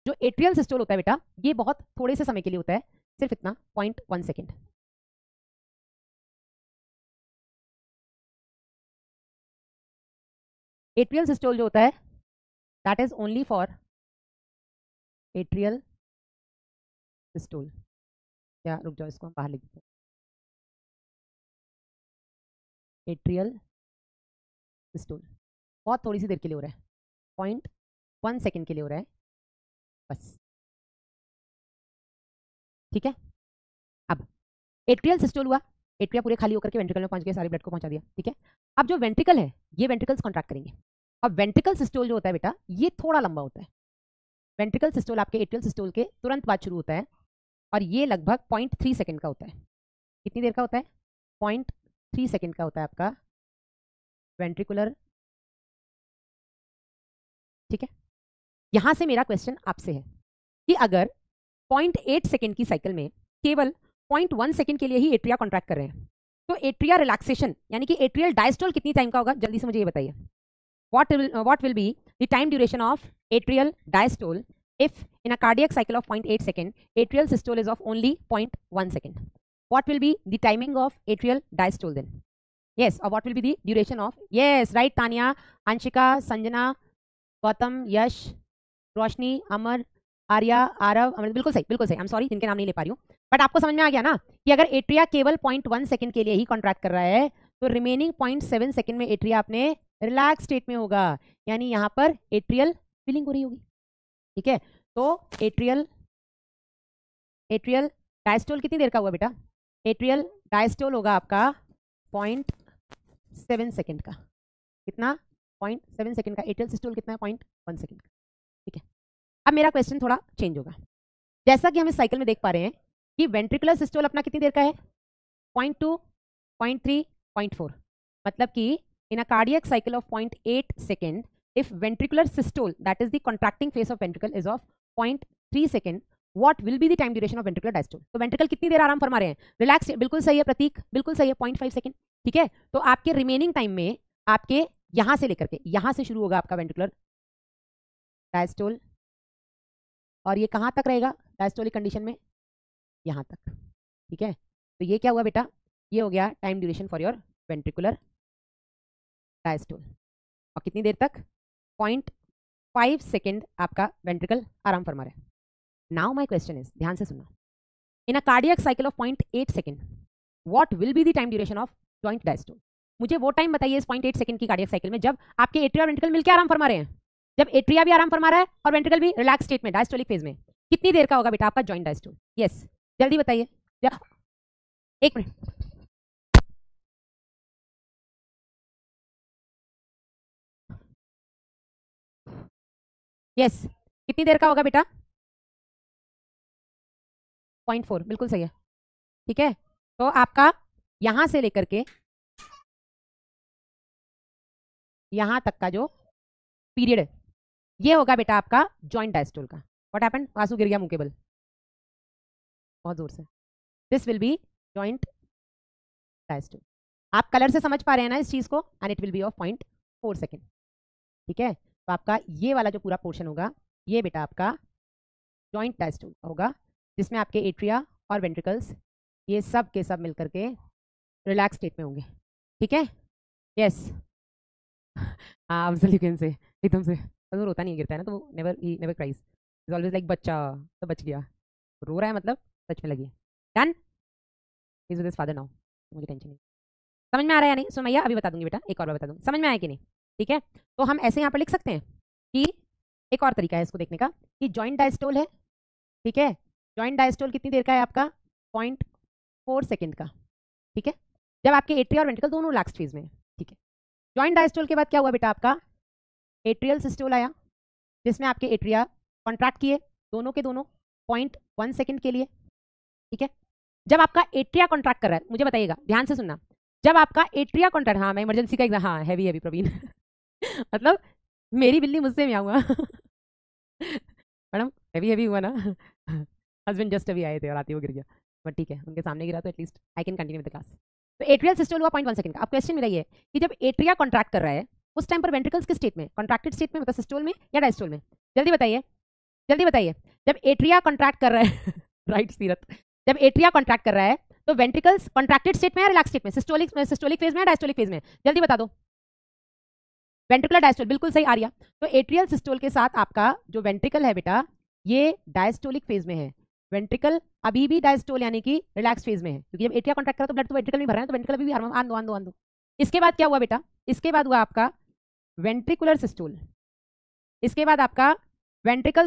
जो atrial systole होता है बेटा, ये बहुत थोड़े से समय के लिए होता है, सिर्फ इतना 0.1 सेकेंड। एट्रियल सिस्टोल जो होता है that is only for atrial systole. क्या, रुक जाओ, इसको हम बाहर लिख देते हैं। एट्रियल सिस्टोल बहुत थोड़ी सी देर के लिए हो रहा है, 0.1 सेकेंड के लिए हो रहा है बस, ठीक है। अब एट्रियल सिस्टोल हुआ, एट्रिया पूरे खाली होकर के वेंट्रिकल में पहुंच गए, सारे ब्लड को पहुंचा दिया, ठीक है। अब जो वेंट्रिकल है, ये वेंट्रिकल्स कॉन्ट्रैक्ट करेंगे। अब वेंट्रिकल सिस्टोल जो होता है बेटा, ये थोड़ा लंबा होता है। वेंट्रिकल सिस्टोल आपके एट्रियल सिस्टोल के तुरंत बाद शुरू होता है, और ये लगभग 0.3 सेकेंड का होता है। कितनी देर का होता है? 0.3 सेकेंड का होता है आपका वेंट्रिकुलर, ठीक है। यहां से मेरा क्वेश्चन आपसे है कि अगर 0.8 सेकेंड की साइकिल में केवल 0.1 सेकेंड के लिए ही एट्रिया कॉन्ट्रैक्ट कर रहे हैं, तो एट्रिया रिलैक्सेशन यानी कि एट्रियल डायस्टोल कितनी टाइम का होगा? जल्दी से मुझे ये बताइए। what will be the time duration of atrial diastole if in a cardiac cycle of 0.8 second atrial systole is of only 0.1 second? What will be the timing of atrial diastole then? Yes, or what will be the duration of? Yes, right, Tanya, Anshika, Sanjana, Gautam, Yash, रोशनी, अमर, आर्या, आरव, अमृत, बिल्कुल सही, बिल्कुल सही। I am sorry, जिनके नाम नहीं ले पा रही हूँ, बट आपको समझ में आ गया ना कि अगर एट्रिया केवल 0.1 सेकंड के लिए ही कॉन्ट्रैक्ट कर रहा है, तो रिमेनिंग 0.7 सेकंड में एट्रिया अपने रिलैक्स स्टेट में होगा, यानी यहां पर एट्रियल फिलिंग हो रही होगी, ठीक है। तो एट्रियल डायस्टोल कितनी देर का हुआ बेटा? एट्रियल डायस्टोल होगा आपका 0.7 सेकंड का। कितना? 0.7 सेकंड का। एट्रियल सिस्टोल कितना है? 0.1 सेकंड का, ठीक है। अब मेरा क्वेश्चन थोड़ा चेंज होगा। जैसा कि हम इस साइकिल में देख पा रहे हैं कि वेंट्रिकुलर सिस्टोल अपना कितनी देर का है? 0.2, 0.3, 0.4। मतलब कि in a cardiac cycle of 0.8 second, if ventricular systole, that is the contracting phase of ventricle, is of 0.3 second, what will be the time duration of ventricular diastole? तो वेंट्रिकल कितनी देर आराम फरमा रहे हैं? रिलैक्स, बिल्कुल सही है प्रतीक, बिल्कुल सही है, 0.5 सेकंड, ठीक है। तो आपके रिमेनिंग टाइम में आपके यहां से लेकर के यहां से शुरू होगा आपका वेंट्रिकुलर डायस्टोल, और ये कहां तक रहेगा डायस्टोलिक कंडीशन में? यहां तक, ठीक है। तो ये क्या हुआ बेटा? ये हो गया time duration for your ventricular diastole. और कितनी देर तक? 0.5 सेकेंड आपका वेंट्रिकल आराम फरमा रहा है। नाउ माय क्वेश्चन इज, ध्यान से सुनना, in a cardiac cycle of 0.8 second what will be the time duration of joint diastole? मुझे वो टाइम बताइए इस 0.8 सेकेंड की कार्डियक साइकिल में जब आपके एट्रिया और वेंट्रिकल मिलकर आराम फरमा रहे हैं, जब एट्रिया भी आराम फरमा रहा है और वेंट्रिकल भी रिलैक्स स्टेट में डायस्टोलिक फेज में, कितनी देर का होगा बेटा आपका जॉइंट डायस्टोल? यस, जल्दी बताइए, एक मिनट। यस, कितनी देर का होगा बेटा? 0.4, बिल्कुल सही है, ठीक है। तो आपका यहां से लेकर के यहां तक का जो पीरियड है, ये होगा बेटा आपका जॉइंट डायस्टोल का। What happened? वासु गिर गया मुंह केबल बहुत जोर से। This will be joint diastole. आप कलर से समझ पा रहे हैं ना इस चीज को? And it will be of 0.4 second, ठीक है। तो आपका ये वाला जो पूरा पोर्शन होगा, ये बेटा आपका जॉइंट डायस्टोल होगा, जिसमें आपके एट्रिया और वेंट्रिकल्स ये सब के सब मिलकर के रिलैक्स स्टेट में होंगे, ठीक है। यस, हाँ, अफजल यू कैन से, एकदम से वो रोता नहीं, गिरता है ना तो he never cries, is always like बच्चा, तो बच गया, रो रहा है मतलब सच में लगी। Done, is with his father now, मुझे टेंशन नहीं। समझ में आ रहा है या नहीं सुमैया? अभी बता दूंगी बेटा, एक और बार बता दूंगी, समझ में आया कि नहीं, ठीक है। तो हम ऐसे यहाँ पर लिख सकते हैं कि एक और तरीका है इसको देखने का कि जॉइंट डायस्टोल है, ठीक है। जॉइंट डायस्टोल कितनी देर का है आपका? 0.4 सेकेंड का, ठीक है, जब आपके एट्रिया और वेंट्रिकल दोनों रिलैक्स्ड फेज में है, ठीक है। जॉइंट डायस्टोल के बाद क्या हुआ बेटा आपका? एट्रियल सिस्टोल आया, जिसमें आपके एट्रिया कॉन्ट्रैक्ट किए दोनों के दोनों 0.1 सेकेंड के लिए, ठीक है। जब आपका एट्रिया कॉन्ट्रैक्ट कर रहा है, मुझे बताइएगा, ध्यान से सुनना, जब आपका एट्रिया कॉन्ट्रैक्ट, हाँ मैं इमरजेंसी का एग्जाम, हाँ हैवी हैवी प्रवीण मतलब मेरी बिल्ली मुझसे में हुआ मैडम हैवी हैवी हुआ ना हस्बैंड जस्ट अभी आए थे और आते हुए गिर गया, बट ठीक है, उनके सामने गिरा तो at least I can continue with the class. तो एट्रियल सिस्टोल हुआ 0.1 सेकंड का। अब क्वेश्चन मेरा ये है कि जब एट्रिया कॉन्ट्रैक्ट कर रहा है उस टाइम पर वेंट्रिकल्स किस स्टेट में? कॉन्ट्रैक्टेड स्टेट में, मतलब सिस्टोल में या डायस्टोल में? जल्दी बताइए। जल्दी बताइए, जब एट्रिया कॉन्ट्रैक्ट कर रहा है राइट सीरत, जब एट्रिया कॉन्ट्रैक्ट कर रहा है तो वेंट्रिकल्स कॉन्ट्रैक्टेड स्टेट में है, रिलैक्स स्टेट में, सिस्टोलिक फेज में है, डायस्टोलिक फेज में? जल्दी बता दो। वेंट्रिकुलर डायस्टोल, बिल्कुल सही आर्या। तो एट्रियल सिस्टोल के साथ आपका जो वेंट्रिकल है बेटा, ये डायस्टोलिक फेज में है। वेंट्रिकल अभी भी डायस्टोल यानी कि रिलैक्स फेज में है, क्योंकि जब एट्रिया कॉन्ट्रैक्ट करा तो ब्लड तो वेंट्रिकल में भर रहा है, तो वेंट्रिकल भी आन दो। इसके बाद क्या हुआ बेटा? इसके बाद हुआ आपका वेंट्रिकुलर सिस्टोल। इसके बाद आपका वेंट्रिकल